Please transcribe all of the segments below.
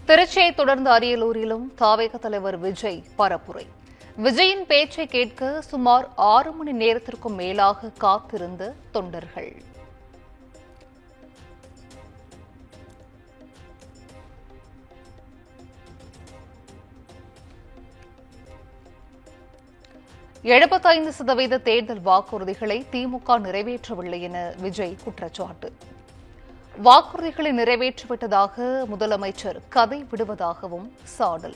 திருச்சியை தொடர்ந்து அரியலூரிலும் தாவேக தலைவர் விஜய் பரப்புரை. விஜயின் பேச்சை கேட்க சுமார் 6 மணி நேரத்திற்கும் மேலாக காத்திருந்த தொண்டர்கள். %75% தேர்தல் வாக்குறுதிகளை திமுக நிறைவேற்றவில்லை என விஜய் குற்றச்சாட்டு. வாக்குறுதிகளை நிறைவேற்றிவிட்டதாக முதலமைச்சர் கதை விடுவதாகவும் சாடல்.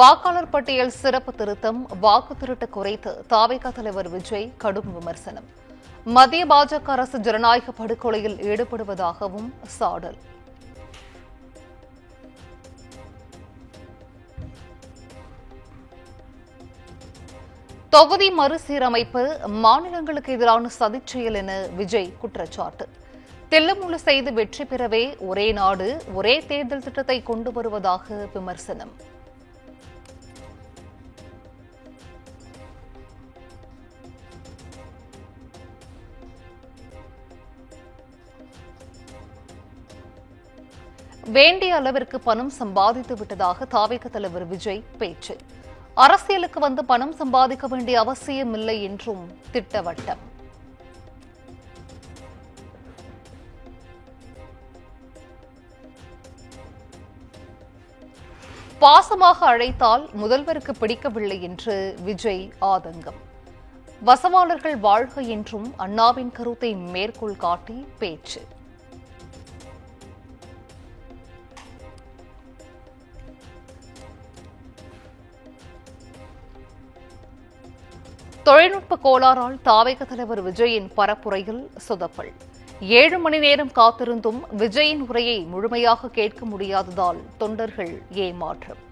வாக்காளர் பட்டியல் சிறப்பு திருத்தம், வாக்கு திருட்டு குறைத்து தாவேக தலைவர் விஜய் கடும் விமர்சனம். மத்திய பாஜக அரசு ஜனநாயக படுகொலையில் ஈடுபடுவதாகவும் சாடல். தொகுதி மறுசீரமைப்பு மாநிலங்களுக்கு எதிரான சதிச்செயல் என விஜய் குற்றச்சாட்டு. தில்லுமுள்ளு செய்து வெற்றி பெறவே ஒரே நாடு ஒரே தேர்தல் திட்டத்தை கொண்டு வருவதாக விமர்சனம். வேண்டிய அளவிற்கு பணம் சம்பாதித்து விட்டதாக தாவேக தலைவர் விஜய் பேச்சு. அரசியலுக்கு வந்து பணம் சம்பாதிக்க வேண்டிய அவசியமில்லை என்றும் திட்டவட்டம். பாசமாக அழைத்தால் முதல்வருக்கு பிடிக்கவில்லை என்று விஜய் ஆதங்கம். வசவாளர்கள் வாழ்க என்றும் அண்ணாவின் கருத்தை மேற்கோள் காட்டி பேச்சு. தொழில்நுட்ப கோளாறால் தாவேக தலைவர் விஜயின் பரப்புரையில் சொதப்பல். 7 மணி நேரம் காத்திருந்தும் விஜயின் உரையை முழுமையாக கேட்க முடியாததால் தொண்டர்கள் ஏமாற்றம்.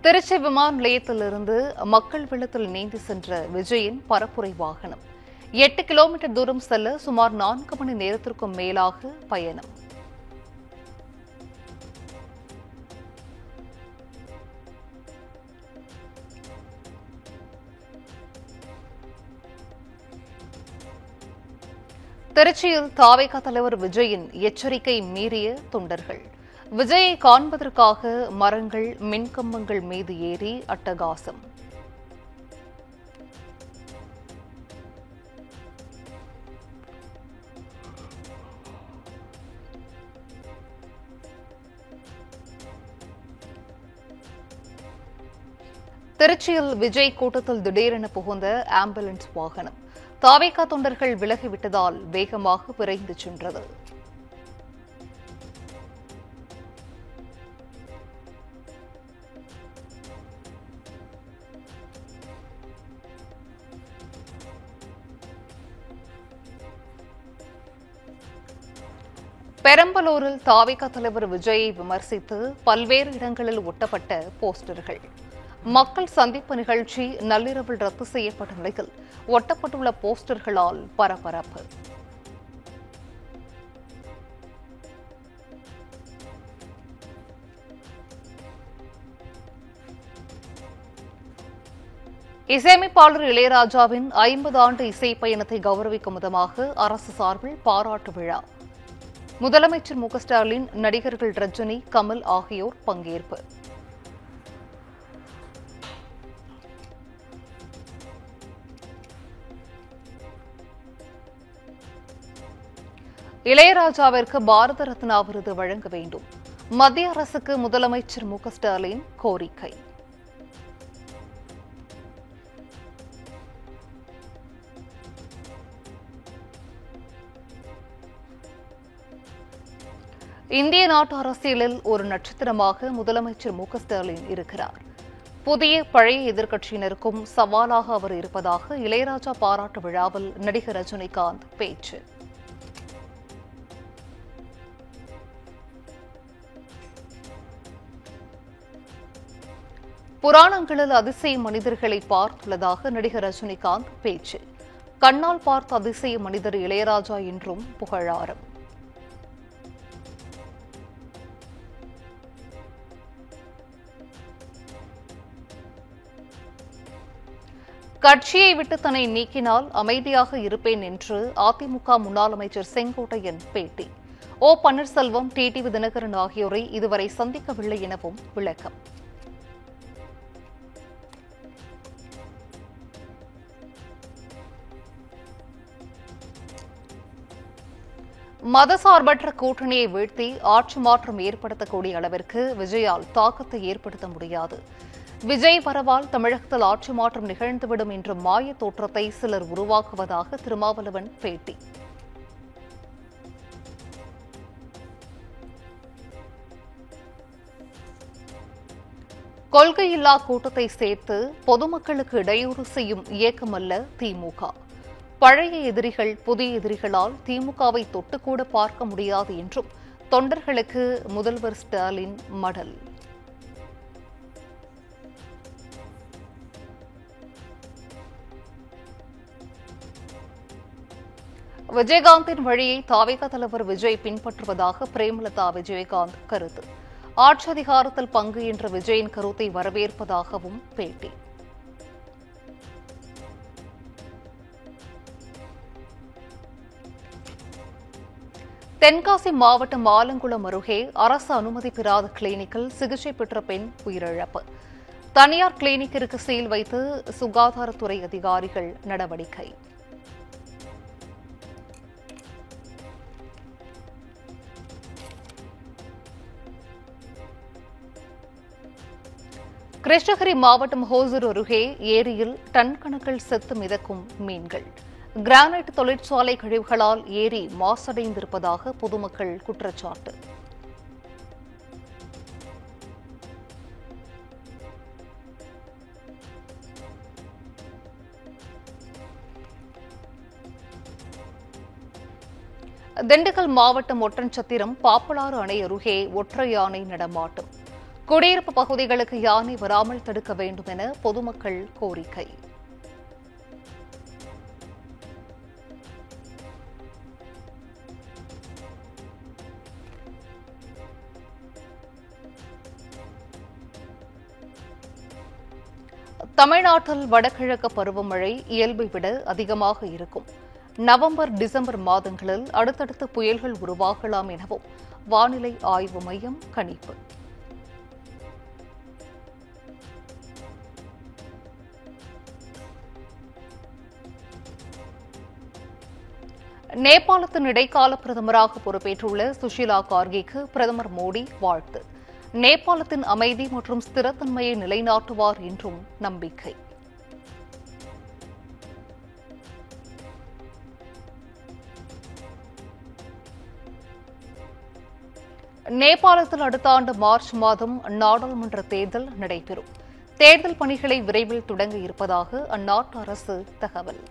திருச்சி விமான நிலையத்திலிருந்து மக்கள் வெள்ளத்தில் நீந்தி சென்ற விஜயின் பரப்புரை வாகனம் 8 கிலோமீட்டர் தூரம் செல்ல சுமார் 4 மணி நேரத்திற்கும் மேலாக பயணம். திருச்சியில் தாவேக தலைவர் விஜயின் எச்சரிக்கை மீறிய தொண்டர்கள். விஜயை காண்பதற்காக மரங்கள், மின்கம்பங்கள் மீது ஏறி அட்டகாசம். திருச்சியில் விஜய் கூட்டத்தில் திடீரென புகுந்த ஆம்புலன்ஸ் வாகனம். தாவேக தொண்டர்கள் விலகிவிட்டதால் வேகமாக விரைந்து சென்றது. பெரம்பலூரில் தாவேக தலைவர் விஜயை விமர்சித்து பல்வேறு இடங்களில் ஒட்டப்பட்ட போஸ்டர்கள். மக்கள் சந்திப்பு நிகழ்ச்சி நள்ளிரவில் ரத்து செய்யப்பட்ட நிலையில் ஒட்டப்பட்டுள்ள போஸ்டர்களால் பரபரப்பு. இசையமைப்பாளர் இளையராஜாவின் 50 ஆண்டு இசை பயணத்தை கௌரவிக்கும் விதமாக அரசு சார்பில் பாராட்டு விழா. முதலமைச்சர் மு க ஸ்டாலின், நடிகர்கள் ரஜினி, கமல் ஆகியோர் பங்கேற்பு. இளையராஜாவிற்கு பாரத ரத்னா விருது வழங்க வேண்டும். மத்திய அரசுக்கு முதலமைச்சர் மு க ஸ்டாலின் கோரிக்கை. இந்திய நாட்டு அரசியலில் ஒரு நட்சத்திரமாக முதலமைச்சர் மு க ஸ்டாலின் இருக்கிறார். புதிய பழைய எதிர்க்கட்சியினருக்கும் சவாலாக அவர் இருப்பதாக இளையராஜா பாராட்டு விழாவில் நடிகர் ரஜினிகாந்த் பேச்சு. புராணங்களில் அதிசய மனிதர்களை பார்த்துள்ளதாக நடிகர் ரஜினிகாந்த் பேச்சு. கண்ணால் பார்த்த அதிசய மனிதர் இளையராஜா என்றும் புகழாரம். கட்சியை விட்டு தன்னை நீக்கினால் அமைதியாக இருப்பேன் என்று அதிமுக முன்னாள் அமைச்சர் செங்கோட்டையன் பேட்டி. ஓ பன்னீர்செல்வம், டிடிவி தினகரன் ஆகியோரை இதுவரை சந்திக்கவில்லை எனவும் விளக்கம். மதசார்பற்ற கூட்டணியை வீழ்த்தி ஆட்சி மாற்றம் ஏற்படுத்தக்கூடிய அளவிற்கு விஜயால் தாக்கத்தை ஏற்படுத்த முடியாது. விஜய் வரவால் தமிழகத்தில் ஆட்சி மாற்றம் நிகழ்ந்துவிடும் என்ற மாய தோற்றத்தை சிலர் உருவாக்குவதாக திருமாவளவன் பேட்டி. கொள்கையில்லா கூட்டத்தை சேர்த்து பொதுமக்களுக்கு இடையூறு செய்யும் இயக்கமல்ல திமுக. பழைய எதிரிகள் புதிய எதிரிகளால் திமுகவை தொட்டுக்கூட பார்க்க முடியாது என்றும் தொண்டர்களுக்கு முதல்வர் ஸ்டாலின் மடல். விஜயகாந்தின் வழியை தாவேகா தலைவர் விஜய் பின்பற்றுவதாக பிரேமலதா விஜயகாந்த் கருத்து. ஆட்சி அதிகாரத்தில் பங்கு என்ற விஜயின் கருத்தை வரவேற்பதாகவும் பேட்டி. தென்காசி மாவட்டம் ஆலங்குளம் அருகே அரசு அனுமதி பெறாத கிளினிக்கில் சிகிச்சை பெற்ற பெண் உயிரிழப்பு. தனியார் கிளினிக்கிற்கு சீல் வைத்து சுகாதாரத்துறை அதிகாரிகள் நடவடிக்கை. கிருஷ்ணகிரி மாவட்டம் ஹோசூர் அருகே ஏரியில் டன் கணக்கில் செத்து மிதக்கும் மீன்கள். கிரானைட் தொழிற்சாலை கழிவுகளால் ஏரி மாசடைந்திருப்பதாக பொதுமக்கள் குற்றச்சாட்டு. திண்டுக்கல் மாவட்டம் ஒட்டன்சத்திரம் பாப்பலாறு அணை அருகே ஒற்றை யானை நடமாட்டம். குடியிருப்பு பகுதிகளுக்கு யானை வராமல் தடுக்க வேண்டும் என பொதுமக்கள் கோரிக்கை. தமிழ்நாட்டில் வடகிழக்கு பருவமழை இயல்பை விட அதிகமாக இருக்கும். நவம்பர், டிசம்பர் மாதங்களில் அடுத்தடுத்து புயல்கள் உருவாகலாம் எனவும் வானிலை ஆய்வு மையம் கணிப்பு. நேபாளத்தின் இடைக்கால பிரதமராக பொறுப்பேற்றுள்ள சுஷீலா கார்கேக்கு பிரதமர் மோடி வாழ்த்து. நேபாளத்தின் அமைதி மற்றும் ஸ்திரத்தன்மையை நிலைநாட்டுவார் என்றும் நம்பிக்கை. நேபாளத்தில் அடுத்த ஆண்டு மார்ச் மாதம் நாடாளுமன்ற தேர்தல் நடைபெறும். தேர்தல் பணிகளை விரைவில் தொடங்க இருப்பதாக அந்நாட்டு அரசு தகவல்.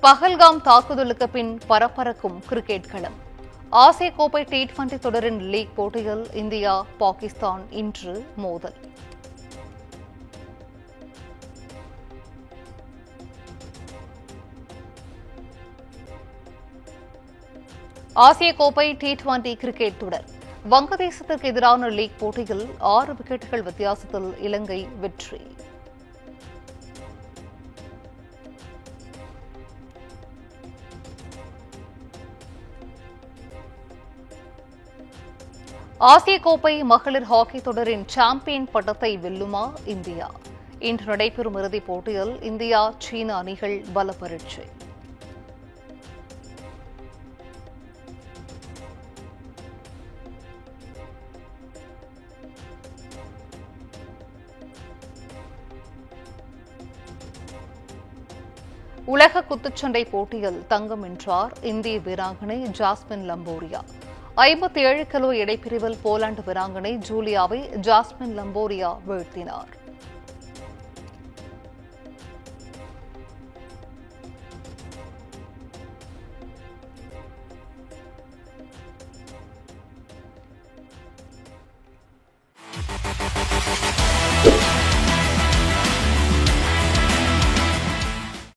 பஹல்காம் தாக்குதலுக்கு பின் பரபரக்கும் கிரிக்கெட் களம். ஆசிய கோப்பை T20 தொடரின் லீக் போட்டியில் இந்தியா பாகிஸ்தான் இன்று மோதல். ஆசிய கோப்பை T20 கிரிக்கெட் தொடர். வங்கதேசத்திற்கு எதிரான லீக் போட்டியில் 6 விக்கெட்டுகள் வித்தியாசத்தில் இலங்கை வெற்றி. ஆசிய கோப்பை மகளிர் ஹாக்கி தொடரின் சாம்பியன் பட்டத்தை வெல்லுமா இந்தியா? இன்று நடைபெறும் இறுதிப் போட்டியில் இந்தியா சீன அணிகள் பல பரீட்சை. உலக குத்துச்சண்டை போட்டியில் தங்கம் வென்றார் இந்திய வீராங்கனை ஜாஸ்மின் லம்போரியா. 57 கிலோ எடைப்பிரிவில் போலாந்து வீராங்கனை ஜூலியாவை ஜாஸ்மின் லம்போரியா வீழ்த்தினார்.